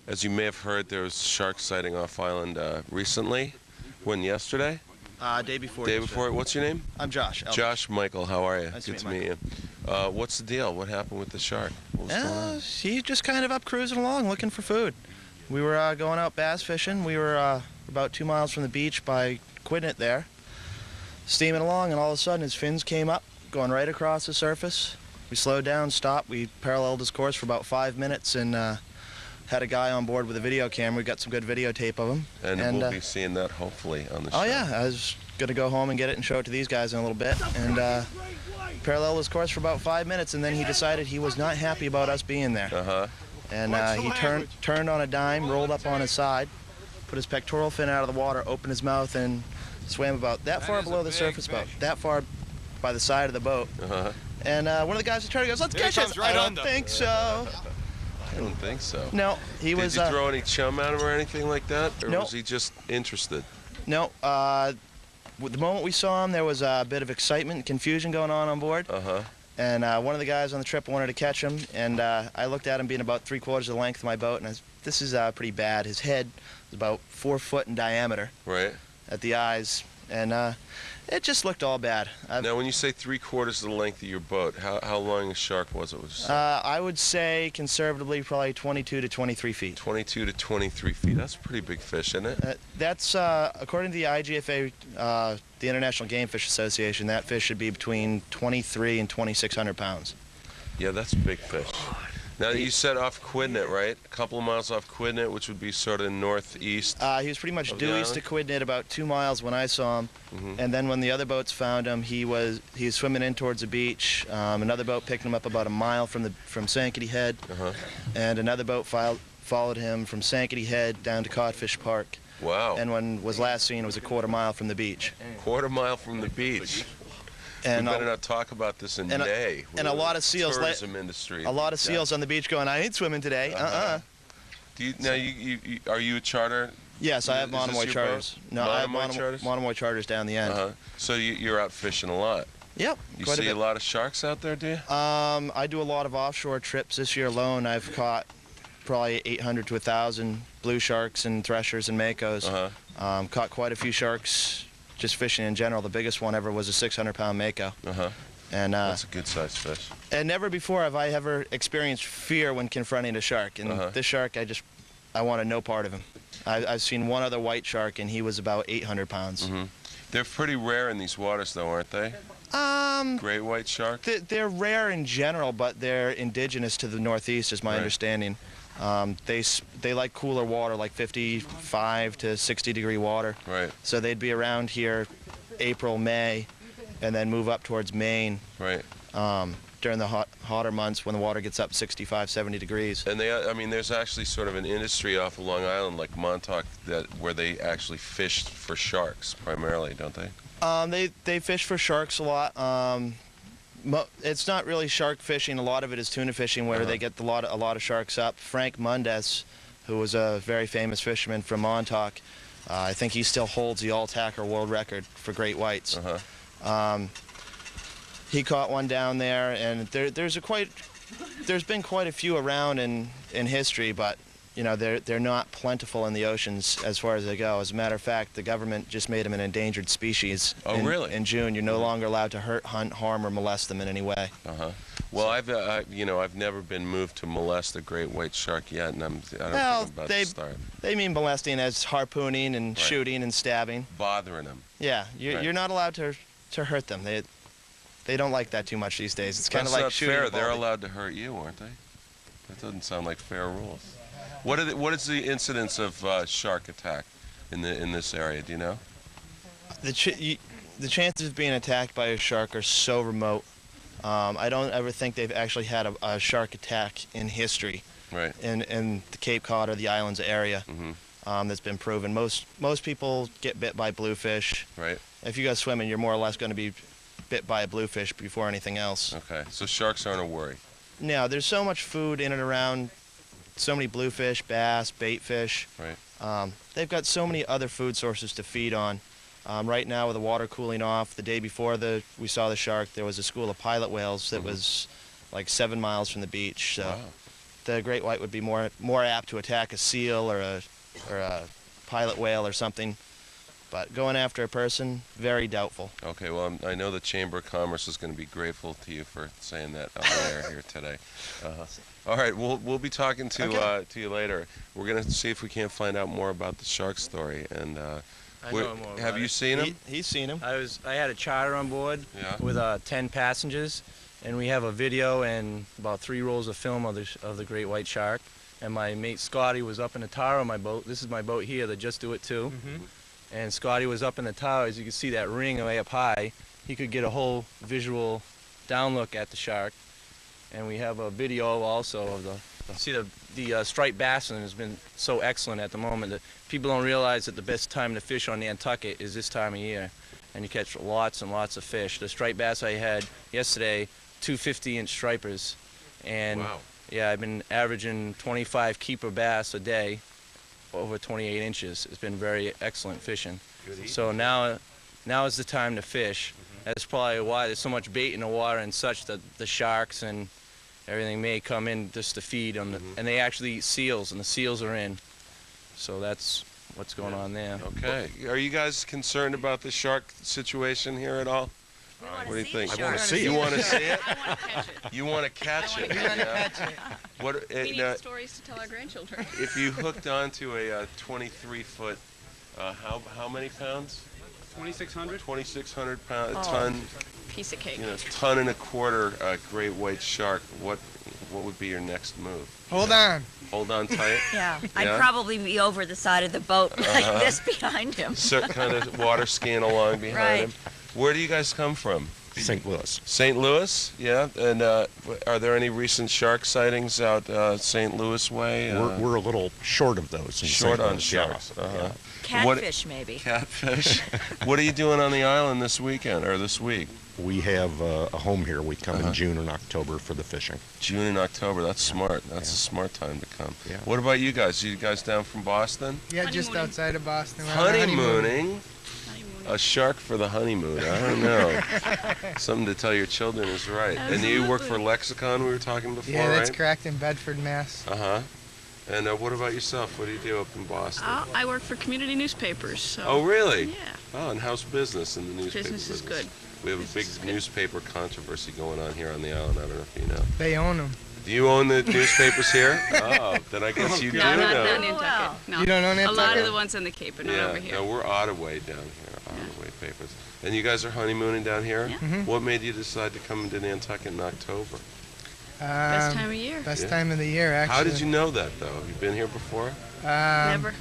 As you may have heard, there was shark sighting off island recently. When, yesterday? Day before. Day before. What's your name? I'm Josh. Josh Michael, how are you? Nice Good to to meet meet you. What's the deal? What happened with the shark? What was going on? He's just kind of up cruising along looking for food. We were going out bass fishing. We were about 2 miles from the beach by Quidnet there, steaming along, and all of a sudden his fins came up, going right across the surface. We slowed down, stopped. We paralleled his course for about 5 minutes and had a guy on board with a video camera. We got some good videotape of him. And we'll be seeing that hopefully on the show. Oh yeah, I was going to go home and get it and show it to these guys in a little bit. And paralleled his course for about 5 minutes, and then he decided he was not happy about us being there. Uh-huh. And he turned on a dime, rolled up on his side, put his pectoral fin out of the water, opened his mouth, and swam about that far below the surface, about that far by the side of the boat. Uh-huh. And one of the guys in charge goes, "Let's catch it." Right I don't think so. I don't think so. No, he was. Did you throw any chum at him or anything like that? Or Nope. was he just interested? No. The moment we saw him, there was a bit of excitement and confusion going on board. Uh-huh. And one of the guys on the trip wanted to catch him, and I looked at him being about 3/4 the length of my boat, and this is pretty bad. His head is about 4 foot in diameter Right. at the eyes, and it just looked all bad. Now, when you say 3/4 of the length of your boat, how long a shark was it? I would say conservatively probably 22 to 23 feet. 22 to 23 feet. That's a pretty big fish, isn't it? That's, according to the IGFA, the International Game Fish Association, that fish should be between 23 and 2,600 pounds. Yeah, that's a big fish. Now, you said off Quidnet, right? A couple of miles off Quidnet, which would be sort of northeast. He was pretty much due east to Quidnet, about 2 miles when I saw him. Mhm. And then when the other boats found him, he was swimming in towards the beach. Another boat picked him up about a mile from Sankaty Head. Uh-huh. And another boat followed him from Sankaty Head down to Codfish Park. Wow. And when was last seen, it was a 1/4 mile from the beach. 1/4 mile from the beach. And we better not talk about this in May. And a lot of seals. Tourism industry. A lot of seals on the beach going, "I ain't swimming today." Now, are you a charter? Yes, I have Is this Monomoy your charters. boat? No, I have Monomoy charters? Monomoy charters down the end. Uh-huh. So you're out fishing a lot. Yep. You quite see a bit. a lot of sharks out there, do you? I do a lot of offshore trips. This year alone, I've caught probably 800 to 1,000 blue sharks and threshers and makos. Uh-huh. Caught quite a few sharks just fishing in general. The biggest one ever was a 600-pound mako. Uh-huh. And That's a good-sized fish. and never before have I ever experienced fear when confronting a shark. And this shark, I wanted no part of him. I've seen one other white shark, and he was about 800 pounds. Mm-hmm. They're pretty rare in these waters, though, aren't they? Great white shark? They're rare in general, but they're indigenous to the Northeast, is my understanding. They like cooler water, like 55 to 60-degree water. Right. So they'd be around here April, May, and then move up towards Maine. Right. During the hotter months when the water gets up 65, 70 degrees. And there's actually sort of an industry off of Long Island, like Montauk, where they actually fish for sharks primarily, don't they? They fish for sharks a lot. It's not really shark fishing. A lot of it is tuna fishing, where they get a lot of sharks up. Frank Mundess, who was a very famous fisherman from Montauk, I think he still holds the all-tacker world record for great whites. He caught one down there, and there's been quite a few around in history, but you know they're not plentiful in the oceans as far as they go. As a matter of fact, the government just made them an endangered species. Really? In June, you're no longer allowed to hurt, hunt, harm, or molest them in any way. Well, I've never been moved to molest a great white shark yet, and I don't think I'm about to start. They mean molesting as harpooning and shooting and stabbing. Bothering them. Yeah, you're not allowed to hurt them. They don't like that too much these days. It's kind of like shooting. That's not fair. They're allowed to hurt you, aren't they? That doesn't sound like fair rules. What is the incidence of shark attack in this area? Do you know? The chances of being attacked by a shark are so remote. I don't ever think they've actually had a shark attack in history. Right. In the Cape Cod or the islands area. That's been proven. Most people get bit by bluefish. Right. If you go swimming, you're more or less going to be bit by a bluefish before anything else. Okay, so sharks aren't a worry. Now, there's so much food in and around, so many bluefish, bass, bait fish. Right. They've got so many other food sources to feed on. Right now, with the water cooling off, the day before we saw the shark, there was a school of pilot whales that was like 7 miles from the beach. So Wow. the great white would be more apt to attack a seal or a pilot whale or something. But going after a person, very doubtful. Okay, well, I know the Chamber of Commerce is going to be grateful to you for saying that on the air here today. All right, we'll be talking to you later. We're going to see if we can't find out more about the shark story. And I know more have about you it. seen him? He's seen him. I had a charter on board Yeah. with 10 passengers, and we have a video and about 3 rolls of film of the great white shark. And my mate Scotty was up in the tower on my boat. This is my boat here, the Just Do It 2. And Scotty was up in the tower. As you can see that ring way up high, he could get a whole visual down look at the shark. And we have a video also of the striped bassin has been so excellent at the moment that people don't realize that the best time to fish on Nantucket is this time of year. And you catch lots and lots of fish. The striped bass I had yesterday, 2 50-inch stripers. And Wow. yeah, I've been averaging 25 keeper bass a day, over 28 inches. It's been very excellent fishing. Good eating. So now is the time to fish. That's probably why there's so much bait in the water and such that the sharks and everything may come in just to feed on and they actually eat seals, and the seals are in. So that's what's going on there. Okay. Are you guys concerned about the shark situation here at all? What do you think? I wanna see You it. want to see it? I want to catch it. You want to catch it? I wanna catch yeah? What? We need now, stories to tell our grandchildren. if you hooked onto a 23-foot, how many pounds? 2,600? 2,600 pound, Oh. ton, Piece of cake. ton and a quarter great white shark. What would be your next move? Hold on. Hold on tight. Yeah, Yeah? I'd probably be over the side of the boat like this behind him. Kind of water skiing along behind Right. him. Where do you guys come from? St. Louis. St. Louis, yeah. And are there any recent shark sightings out St. Louis way? We're a little short of those. In short St. on Louis, sharks. Yeah. Uh-huh. Catfish, maybe. Catfish. What are you doing on the island this weekend or this week? We have a home here. We come in June and October for the fishing. June and October. That's smart. That's a smart time to come. Yeah. What about you guys? You guys down from Boston? Yeah, just Honeymooning. outside of Boston. We're on a honeymoon. Honeymooning. A shark for the honeymoon. I don't know. Something to tell your children is right. And you work for Lexicon, we were talking before, Yeah, that's right? correct, in Bedford, Mass. Uh-huh. And what about yourself? What do you do up in Boston? I work for community newspapers. So. Oh, really? Yeah. Oh, and how's business in the newspaper Business is good. We have a big Business is good. newspaper controversy going on here on the island. I don't know if you know. They own them. Do you own the newspapers here? Oh, then I guess you do No, not know. Nantucket. wow. No. You don't own A lot Nantucket? of the ones on the Cape, but not Yeah, over here. no, we're Ottaway down here, Ottaway papers. And you guys are honeymooning down here? Yeah. Mhm. What made you decide to come into Nantucket in October? Best time of year. Best Yeah. time of the year, actually. How did you know that, though? Have you been here before? Never.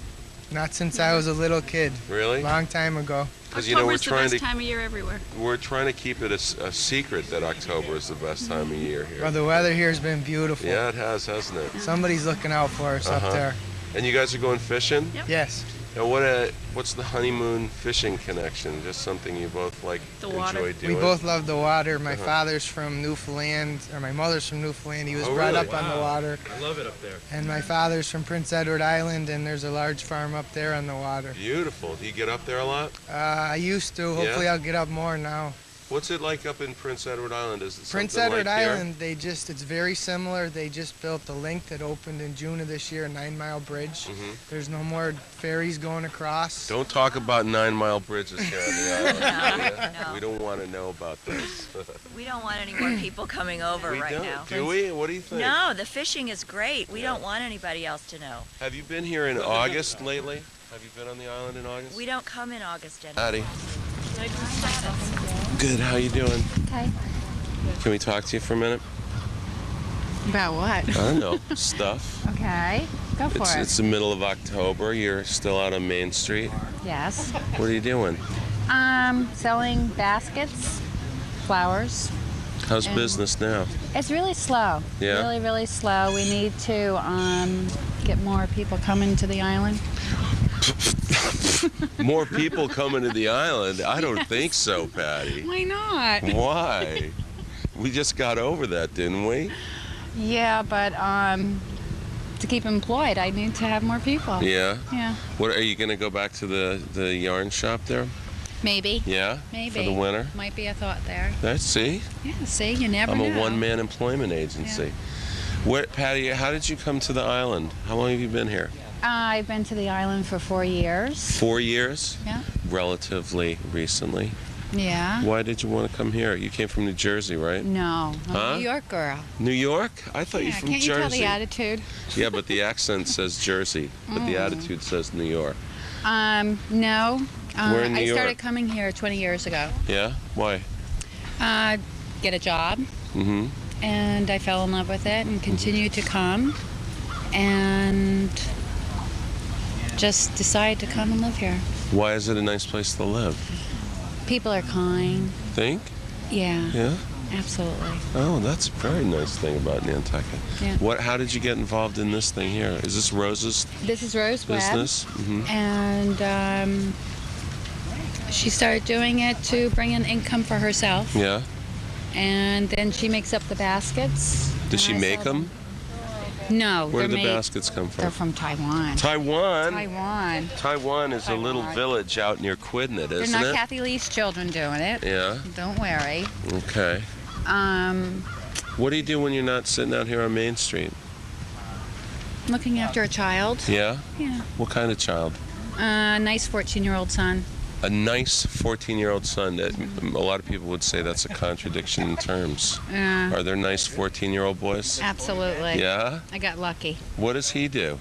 Not since I was a little kid. Really? Long time ago. Because October's the best time of year everywhere. we're trying to keep it a secret that October is the best time of year here. Well, the weather here has been beautiful. Yeah, it has, hasn't it? Somebody's looking out for us Uh-huh. up there. And you guys are going fishing? Yep. Yes. Now, what's the honeymoon fishing connection? Just something you both The water. enjoy doing? We both love the water. My Uh-huh. father's from Newfoundland, or my mother's from Newfoundland. He was Oh, brought really? up on the water. I love it up there. And my father's from Prince Edward Island, and there's a large farm up there on the water. Beautiful. Do you get up there a lot? I used to. Hopefully I'll get up more now. What's it like up in Prince Edward Island? Is it Prince something Edward like here? Island, it's very similar. They just built the link that opened in June of this year, a 9-mile bridge. Mhm. There's no more ferries going across. Don't talk about 9-mile bridges here on the island. No. We don't want to know about this. We don't want any more people coming over we right don't, now. do we? What do you think? No, the fishing is great. We don't want anybody else to know. Have you been here in August lately? Have you been on the island in August? We don't come in August anymore. Addie. Good. How you doing? Okay. Can we talk to you for a minute? About what? I don't know. Stuff. Okay. Go for it. It's the middle of October. You're still out on Main Street. Yes. What are you doing? Selling baskets, flowers. How's And- business now? It's really slow. Yeah? Really, really slow. We need to get more people coming to the island. More people coming to the island? I don't think so, Patty. Why not? Why? We just got over that, didn't we? Yeah, but to keep employed, I need to have more people. Yeah. Yeah. What are you going to go back to the yarn shop there? Maybe. Yeah. Maybe. For the winter. Might be a thought there. See, Yeah. See, you never I'm know. a one-man employment agency. What, Patty? How did you come to the island? How long have you been here? I've been to the island for 4 years. 4 years. Yeah. Relatively recently. Yeah. Why did you want to come here? You came from New Jersey, right? No, I'm Huh? a New York girl. New York? I thought Yeah, you're from can't you Jersey. tell the attitude? Yeah, but the accent says Jersey, but the attitude says New York. No. Where in New I started York? coming here 20 years ago. Yeah? Why? Get a job, Mm-hmm. and I fell in love with it and continued to come, and just decided to come and live here. Why is it a nice place to live? People are kind. Think? Yeah, Yeah? absolutely. Oh, that's a very nice thing about Nantucket. Yeah. How did you get involved in this thing here? Is this Rose's This is Rose Webb. business? Mm-hmm. And she started doing it to bring in income for herself. Yeah? And then she makes up the baskets. Does she and I make sell them? No, Where they're do the made. baskets come They're from? from Taiwan. Taiwan? Taiwan. Taiwan is a little Taiwan. village out near Quidnet, They're isn't not it? Kathy Lee's children doing it. Yeah. Don't worry. Okay. What do you do when you're not sitting out here on Main Street? Looking after a child. Yeah? Yeah. What kind of child? Nice 14-year-old son. A nice 14-year-old son. That a lot of people would say that's a contradiction in terms. Yeah. Are there nice 14-year-old boys? Absolutely. Yeah? I got lucky. What does he do?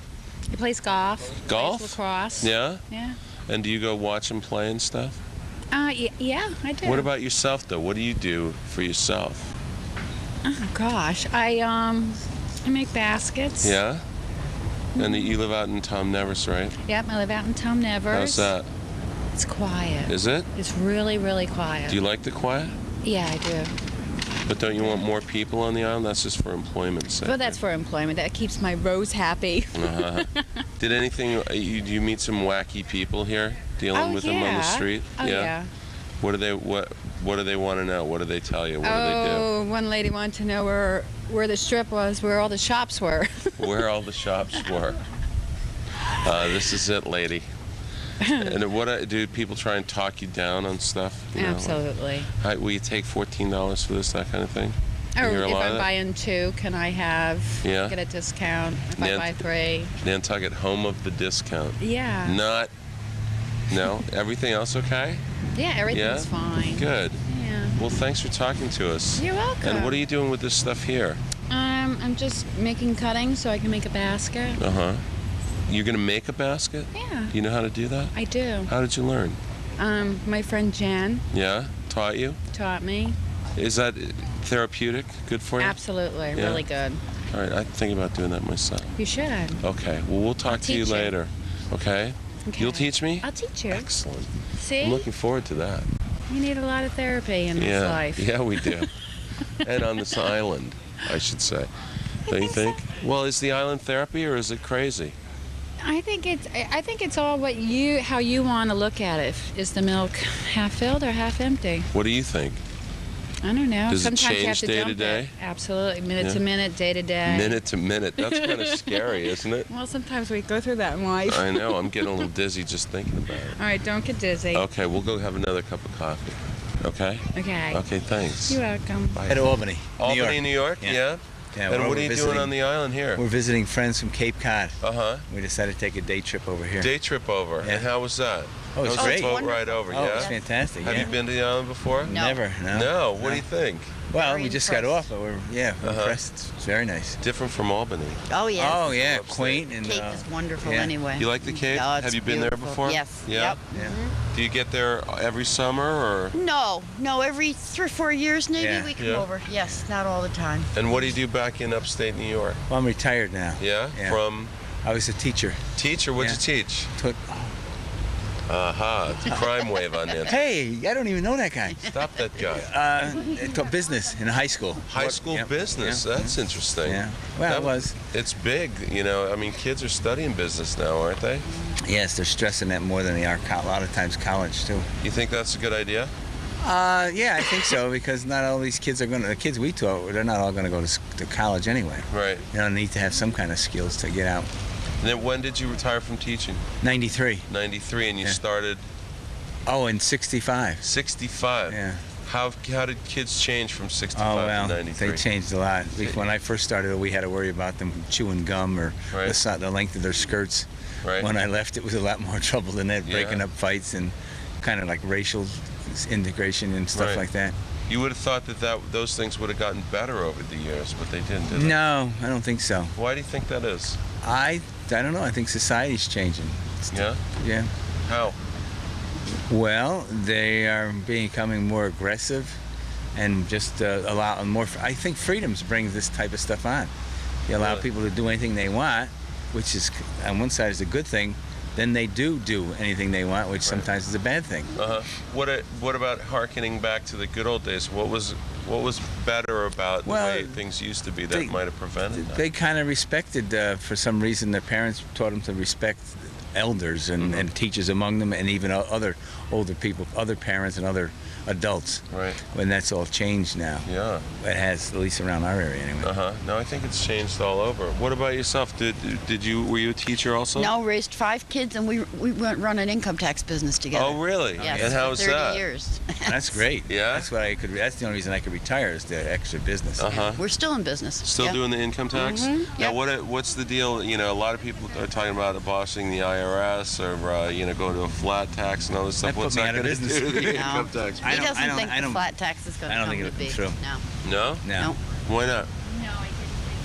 He plays golf. Golf? Plays lacrosse. Yeah? Yeah. And do you go watch him play and stuff? Yeah, I do. What about yourself, though? What do you do for yourself? Oh gosh, I make baskets. Yeah? And you live out in Tom Nevers, right? Yep, I live out in Tom Nevers. How's that? It's quiet. Is it? It's really, really quiet. Do you like the quiet? Yeah, I do. But don't you want more people on the island? That's just for employment's sake. Well, that's for employment. That keeps my Rose happy. Uh-huh. Did anything? Do you meet some wacky people here dealing with them on the street? Oh, yeah. What do they do they want to know? What do they tell you? What Oh, one lady wanted to know where the strip was, where all the shops were. do they do? Where all the shops were. This is it, lady. And what do people try and talk you down on stuff? You know, like, Absolutely. will you take $14 for this, that kind of thing? You Or hear a if lot of I'm that? buying two, can I Yeah. get a discount if I Nan- buy three? Nantucket, home of the discount. Yeah. No, everything else okay? Yeah, everything's Yeah? fine. Good. Yeah. Well, thanks for talking to us. You're welcome. And what are you doing with this stuff here? I'm just making cuttings so I can make a basket. Uh-huh. You're going to make a basket? Yeah, You know how to do that? I do. How did you learn? My friend Jen Yeah? Taught you? taught me. Is that therapeutic? Good for you? Absolutely, Yeah. really good. All right, I'm thinking about doing that myself. You should. Okay, well, we'll talk to you teach you. later. Okay? Okay. You'll teach me? I'll teach you. Excellent. See? I'm looking forward to that. You need a lot of therapy in this Yeah. life. Yeah, we do. And on this island, I should say. Don't you think? Well, is the island therapy or is it crazy? I think it's all how you want to look at it. Is the milk half filled or half empty? What do you think? I don't know. Does it Sometimes you have change to day to dump day? it. Absolutely, minute Yeah. to minute, day to day. Minute to minute. That's kind of scary, isn't it? Well, sometimes we go through that in life. I know. I'm getting a little dizzy just thinking about it. All right, don't get dizzy. Okay, we'll go have another cup of coffee. Okay? Okay. Okay, thanks. You're welcome. Bye. At Albany, Albany, New York. New York? Yeah. Yeah? Yeah, And we're what are you doing visiting- on the island here? We're visiting friends from Cape Cod. Uh-huh. We decided to take a day trip over here. Day trip over. Yeah. And how was that? Oh, it's How was great. the boat wonderful. ride over, Oh, yeah? it's fantastic. Have yeah. you been to the island before? No. Never. No. No. What do you think? Well, Very we just got impressed. off, but we're Uh-huh. impressed. It's very nice. Different from Albany. Oh, yes. Oh yeah, Upstate. quaint and. Cape is wonderful yeah. anyway. You like the Cape? Oh, it's Have you been there beautiful. before? Yes. Yeah? Yep. Yeah. Do you get there every summer or? No, every 3 or 4 years maybe Yeah. we come Yeah. over. Yes, not all the time. And what do you do back in upstate New York? Well, I'm retired now. Yeah? Yeah. From I was a teacher. teacher? What'd Yeah. you teach? Took, Aha. It's a crime wave on Nantucket. hey, I don't even know that guy. Stop that guy. I taught business in high school. High school Yeah. business. Yeah. That's interesting. Yeah. Well, That it was. It's big, you know. I mean, kids are studying business now, aren't they? Yes, they're stressing that more than they are a lot of times college too. You think that's a good idea? Yeah, I think so because not all these kids are going to. The kids we taught, they're not all going to go to college anyway. Right. You know, need to have some kind of skills to get out. And then when did you retire from teaching? 93. 93, and you Yeah. started Oh, and 65. 65. Yeah. How did kids change from 65 Oh, well, to 93? they changed a lot. When I first started, we had to worry about them chewing gum or Right. the length of their skirts. Right. When I left, it was a lot more trouble than that, breaking Yeah. up fights and kind of like racial integration and stuff Right. like that. You would have thought that those things would have gotten better over the years, but they didn't, did they? No, I don't think so. Why do you think that is? I don't know. I think society's changing. Yeah? Yeah. How? Well, they are becoming more aggressive and just allow more. I think freedoms brings this type of stuff on. You allow Really? people to do anything they want, which is on one side is a good thing. Then they do anything they want, which sometimes is a bad thing. Uh-huh. What about hearkening back to the good old days? What was better about the way things used to be that might have prevented that? They kind of respected, for some reason, their parents taught them to respect elders and teachers among them, and even other older people, other parents and other adults. Right. When that's all changed now. Yeah. It has, at least around our area anyway. Uh-huh. No, I think it's changed all over. What about yourself? Were you a teacher also? No, raised 5 kids, and we went run an income tax business together. Oh, really? Yes, And how for was 30 that? years. That's great. Yeah? That's the only reason I could retire is the extra business. Uh-huh. We're still in business. Still Yeah. doing the income tax? Mhm, Now, yep. what's the deal? You know, a lot of people are talking about abolishing the IRS or, going to a flat tax and all this stuff. That put What's me that out of going to business. do to the No. income tax? He doesn't think the flat tax is going to I don't come think to it'll be. come through. No. No? No. Why not?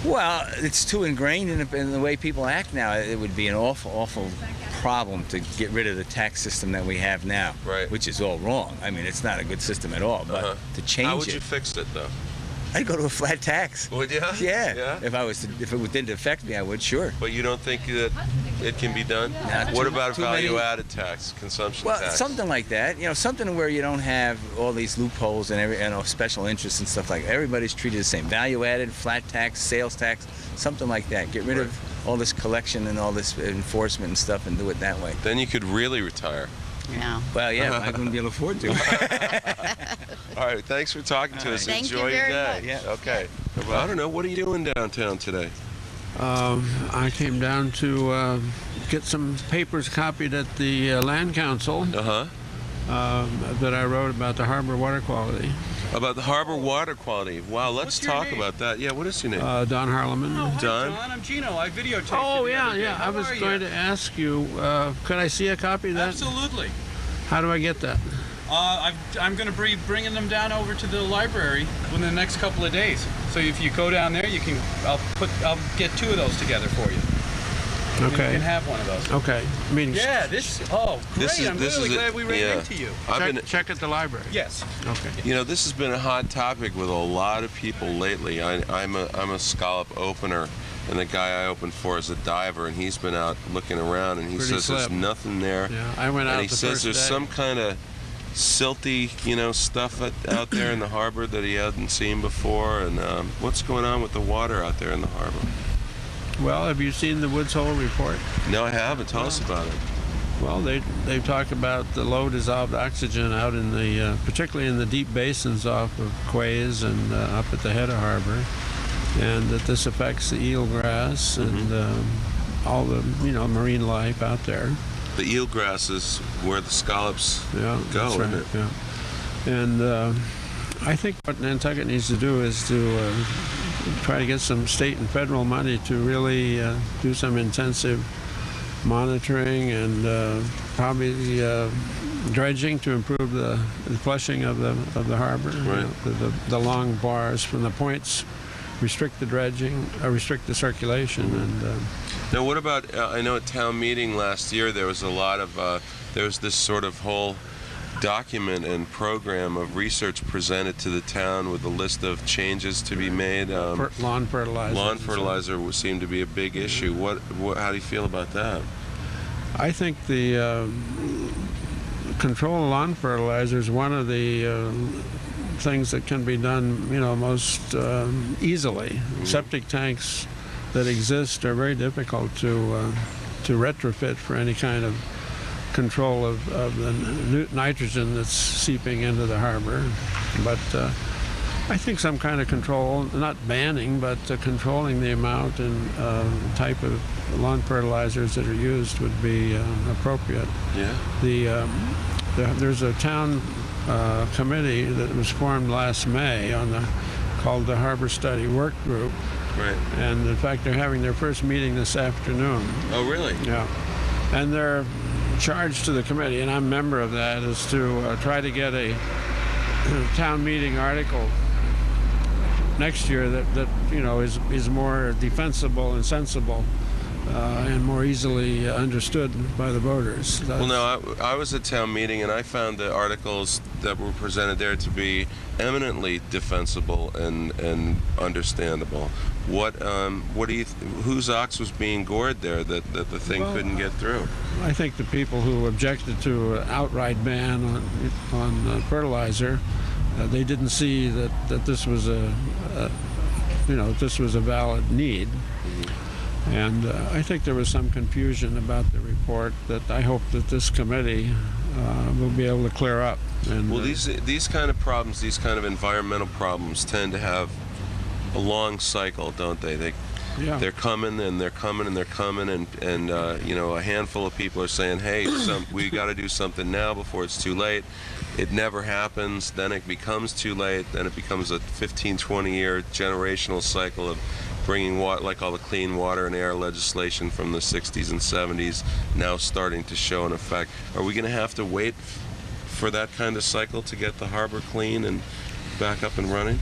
Well, it's too ingrained in the way people act now. It would be an awful problem to get rid of the tax system that we have now. Right. Which is all wrong. I mean, it's not a good system at all. But to change How would it, you fix it, though? I'd go to a flat tax. Would you? Yeah. If it didn't affect me, I would, sure. But you don't think that it can be done? Nah, What too- about too many- value-added tax, consumption Well, tax? something like that. Something where you don't have all these loopholes and special interests and stuff like that. Everybody's treated the same. Value added, flat tax, sales tax, something like that. Get rid of all this collection and all this enforcement and stuff and do it that way. Then you could really retire. Yeah. Well, yeah, I wouldn't be able to afford to. All right, thanks for talking to us. Thank you Enjoy your very day. much. Yeah. Okay. I don't know. What are you doing downtown today? I came down to get some papers copied at the Land Council that I wrote about the harbor water quality. About the harbor water quality. Wow, let's talk about that. Yeah, what is your name? Don Harleman. Don? John, I'm Gino. I videotaped Oh, you the yeah, other day. yeah. I How was are you? going to ask you, could I see a copy of that? Absolutely. How do I get that? I'm going to be bringing them down over to the library within the next couple of days. So if you go down there, I'll get 2 of those together for you. And Okay. you can have one of those. Okay. I mean, Yeah, great. I'm really glad we ran into you. check at the library. Yes. Okay. You know, this has been a hot topic with a lot of people lately. I'm a scallop opener, and the guy I opened for is a diver, and he's been out looking around, and he Pretty says there's slim. nothing there. Yeah, I went out And he the says first there's day. some kind of silty, stuff out there in the harbor that he hadn't seen before. And what's going on with the water out there in the harbor? Well, have you seen the Woods Hole report? No, I haven't. Tell us about it. Well, they talk about the low dissolved oxygen out in the, particularly in the deep basins off of quays and up at the head of harbor, and that this affects the eelgrass and all the marine life out there. The eelgrass is where the scallops Yeah, go, that's isn't right. it? Yeah, and I think what Nantucket needs to do is to try to get some state and federal money to really do some intensive monitoring and probably dredging to improve the flushing of the harbor. Right. The long bars from the points restrict the dredging, restrict the circulation, and. Now, what about? I know at town meeting last year there was a lot of there was this sort of whole document and program of research presented to the town with a list of changes to be made. Lawn fertilizer. Lawn fertilizer would seem to be a big issue. How do you feel about that? I think the control of lawn fertilizer is one of the things that can be done, most easily. Septic tanks that exist are very difficult to retrofit for any kind of control of the nitrogen that's seeping into the harbor. But I think some kind of control, not banning, but controlling the amount and type of lawn fertilizers that are used would be appropriate. Yeah. There's a town committee that was formed last May called the Harbor Study Work Group. Right. And in fact, they're having their first meeting this afternoon. Oh, really? Yeah. And their charge to the committee, and I'm a member of that, is to try to get a town meeting article next year that is more defensible and sensible and more easily understood by the voters. Well, no, I was at town meeting and I found the articles that were presented there to be eminently defensible and understandable. Whose ox was being gored there that the thing couldn't get through? I think the people who objected to an outright ban on fertilizer, they didn't see that this was this was a valid need. And I think there was some confusion about the report that I hope that this committee will be able to clear up. And, well, these kind of problems, these kind of environmental problems, tend to have a long cycle, don't they? They're coming and they're coming and they're coming, and a handful of people are saying, hey, we got to do something now before it's too late. It never happens. Then it becomes too late. Then it becomes a 15, 20-year generational cycle of bringing water, like all the clean water and air legislation from the 60s and 70s, now starting to show an effect. Are we going to have to wait for that kind of cycle to get the harbor clean and back up and running?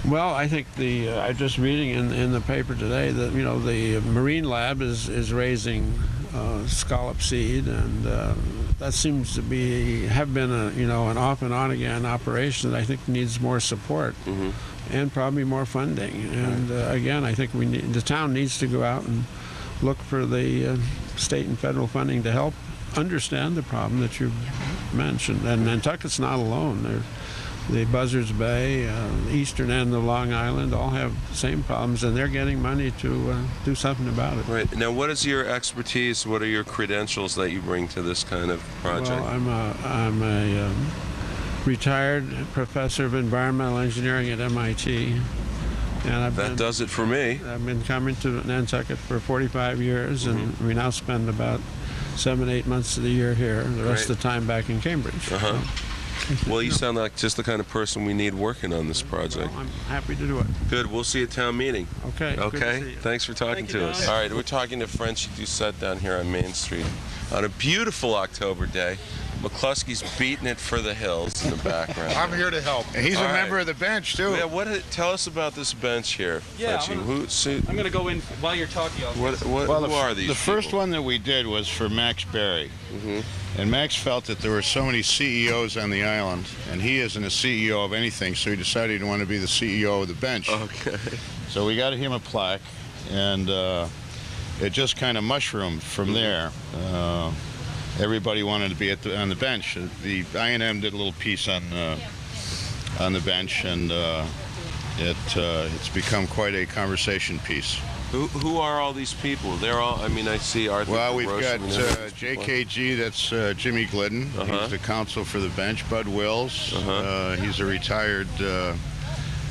Well, I think I'm just reading in the paper today that the Marine Lab is raising scallop seed, and that seems to have been an off and on again operation that I think needs more support. Mm-hmm. And probably more funding. And again, I think the town needs to go out and look for the state and federal funding to help understand the problem that you mentioned. And Nantucket's not alone. The Buzzards Bay, the eastern end of Long Island, all have the same problems, and they're getting money to do something about it. Right. Now, what is your expertise? What are your credentials that you bring to this kind of project? Well, I'm a retired professor of environmental engineering at MIT, and that does it for me. I've been coming to Nantucket for 45 years, and we now spend about 7-8 months of the year here, and the rest of the time back in Cambridge. Uh-huh. Well, you sound like just the kind of person we need working on this project. Well, I'm happy to do it. Good. We'll see you at town meeting. Okay. Okay. Thanks for talking to us. All right. We're talking to Frenchy Doucette down here on Main Street on a beautiful October day. McCluskey's beating it for the hills in the background. I'm here to help. And he's a member of the bench, too. Yeah, tell us about this bench here, Frenchy. I'm going to go in while you're talking. Who are these The first one that we did was for Max Berry. Mm-hmm. And Max felt that there were so many CEOs on the island, and he isn't a CEO of anything, so he decided he wanted to be the CEO of the bench. Okay. So we got him a plaque, and it just kind of mushroomed from there. Everybody wanted to be on the bench. The I&M did a little piece on the bench, and it's become quite a conversation piece. Who are all these people? They're all, I see Arthur. Well, we've got JKG, that's Jimmy Glidden. He's the counsel for the bench. Bud Wills, he's a retired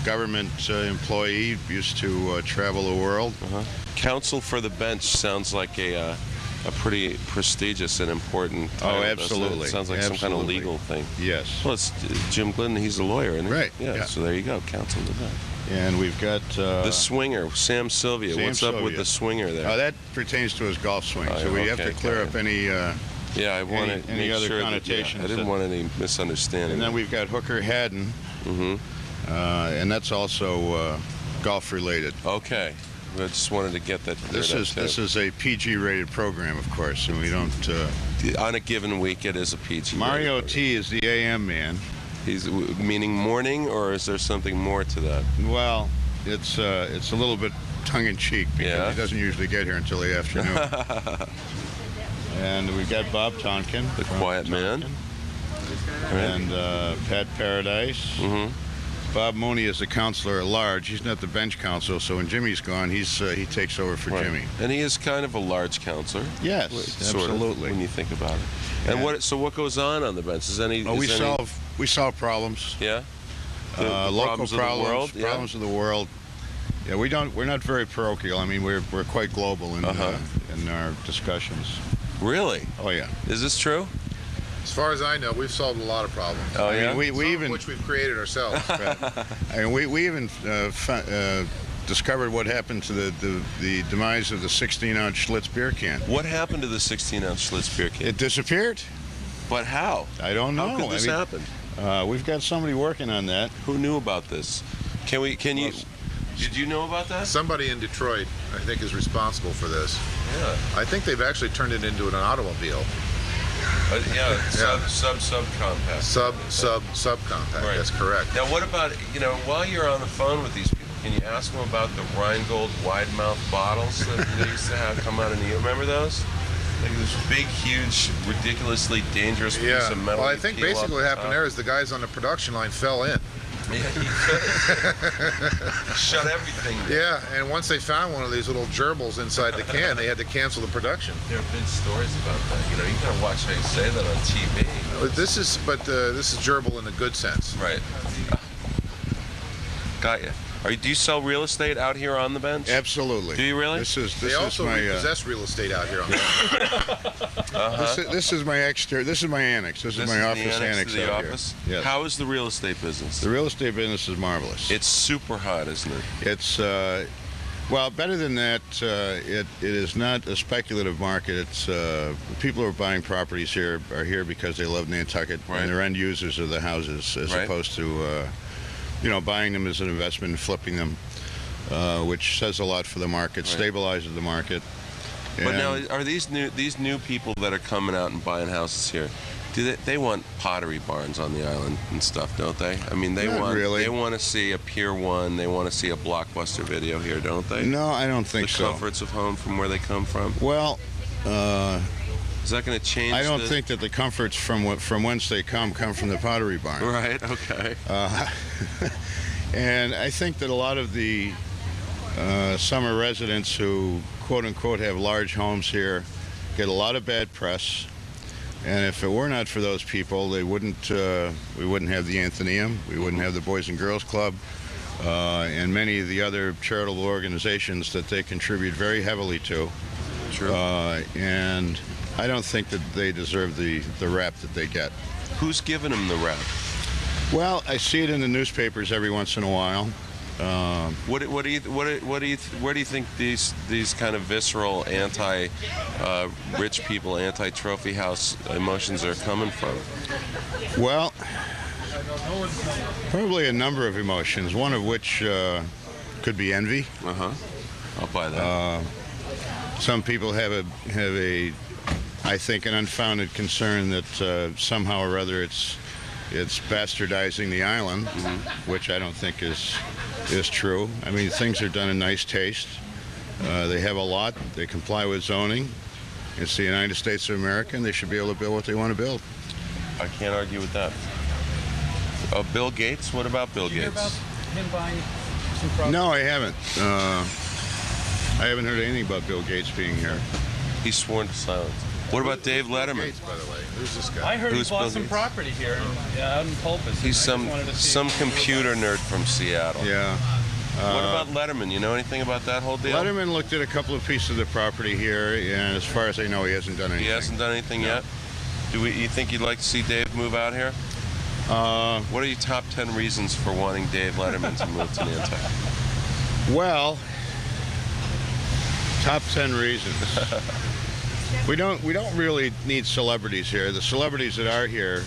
government employee, used to travel the world. Counsel for the bench sounds like a pretty prestigious and important title. Oh, absolutely. It sounds like some kind of legal thing. Yes. Well, it's Jim Glidden, he's a lawyer, isn't he? Right. Yeah, so there you go, counsel to the bench. And we've got... the swinger, Sam Sylvia. What's up with the swinger there? Oh, that pertains to his golf swing, so we have to clear up any... I want to any other connotations. I didn't want any misunderstanding. And then we've got Hooker Haddon, and that's also golf-related. Okay. I just wanted to get that cleared up. This is a PG-rated program, of course, and we don't... on a given week, it is a PG. Mario T. is the AM man. He's meaning morning, or is there something more to that? Well, it's a little bit tongue-in-cheek because he doesn't usually get here until the afternoon. And we've got Bob Tonkin, the quiet man, and Pat Paradise. Bob Mooney is the counselor at large. He's not the bench counsel, so when Jimmy's gone, he takes over for Jimmy. And he is kind of a large counselor. Yes, absolutely. When you think about it. And what goes on the bench? We solve problems. Yeah. Local problems, problems of the world. Yeah, we're not very parochial. I mean, we're quite global in our discussions. Really? Oh yeah. Is this true? As far as I know, we've solved a lot of problems. Oh, I yeah? mean, we Some of even which we've created ourselves. I mean, we even discovered what happened to the demise of the 16-ounce Schlitz beer can. What happened to the 16-ounce Schlitz beer can? It disappeared. But how? I don't know. How could this happen? We've got somebody working on that. Who knew about this? Did you know about that? Somebody in Detroit, I think, is responsible for this. Yeah. I think they've actually turned it into an automobile. Subcompact. Subcompact. Right. That's correct. Now, what about, while you're on the phone with these people, can you ask them about the Rheingold wide-mouth bottles that they used to have come out in the... Remember those? Like this big, huge, ridiculously dangerous piece of metal. Well, I think basically what happened there is the guys on the production line fell in. Yeah, he could. Shut everything down. Yeah, and once they found one of these little gerbils inside the can, they had to cancel the production. There have been stories about that. You gotta watch how you say that on TV. This is gerbil in the good sense. Right. Got you. Do you sell real estate out here on the bench? Absolutely. Do you really? They also repossess real estate out here on the bench. This is my exterior. This is my annex. This is my office annex to the out office? here. Yes. How is the real estate business? The real estate business is marvelous. It's super hot, isn't it? It's well, better than that. It is not a speculative market. It's people who are buying properties here are here because they love Nantucket, and they're end users of the houses, as opposed to buying them as an investment and flipping them, which says a lot for the market, stabilizes the market. But now, are these new people that are coming out and buying houses here? Do they want pottery barns on the island and stuff, don't they? I mean, they want to see a Pier 1, they want to see a Blockbuster video here, don't they? No, I don't think so. The comforts of home from where they come from. Well, is that going to change? I don't think that the comforts from whence they come from the pottery barn. Right. Okay. And I think that a lot of the summer residents who quote unquote have large homes here get a lot of bad press. And if it were not for those people, we wouldn't have the Athenaeum, we wouldn't have the Boys and Girls Club, and many of the other charitable organizations that they contribute very heavily to. True. And I don't think that they deserve the rap that they get. Who's giving them the rap? Well, I see it in the newspapers every once in a while. Where do you think these kind of visceral anti-rich people, anti-trophy house emotions are coming from? Well, probably a number of emotions. One of which could be envy. I'll buy that. Some people have a, I think, an unfounded concern that somehow or other it's bastardizing the island, which I don't think is true. I mean, things are done in nice taste. They have a lot. They comply with zoning. It's the United States of America, and they should be able to build what they want to build. I can't argue with that. Bill Gates? What about Bill Gates? Did you hear about him buying some property? No, I haven't. I haven't heard anything about Bill Gates being here. He's sworn to silence. What about Dave Letterman? Gates, by the way. Who's this guy? I heard Who's he bought Bill some Gates? property here out in Pulpus. He's some computer nerd from Seattle. Yeah. What about Letterman? You know anything about that whole deal? Letterman looked at a couple of pieces of property here, and as far as I know, he hasn't done anything. He hasn't done anything yet? You think you'd like to see Dave move out here? What are your top 10 reasons for wanting Dave Letterman to move to Nantucket? Well, top 10 reasons. We don't really need celebrities here. The celebrities that are here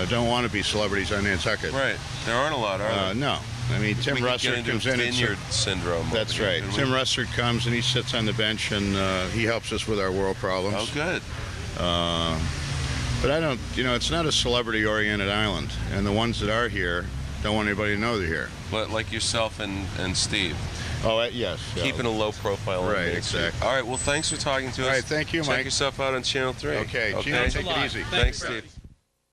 don't want to be celebrities on Nantucket. Right. There aren't a lot, are there? No. I mean, Tim Russert comes in. Vineyard syndrome. That's right. Tim Russert comes and he sits on the bench and he helps us with our world problems. Oh, good. But I don't, it's not a celebrity-oriented island, and the ones that are here don't want anybody to know they're here. But like yourself and Steve. Oh, yes. Keeping a low profile. Right, exactly. All right, well, thank you for talking to us. All right, thank you, Mike. Check yourself out on Channel 3. Okay, Gino, take it easy. Thanks, Steve.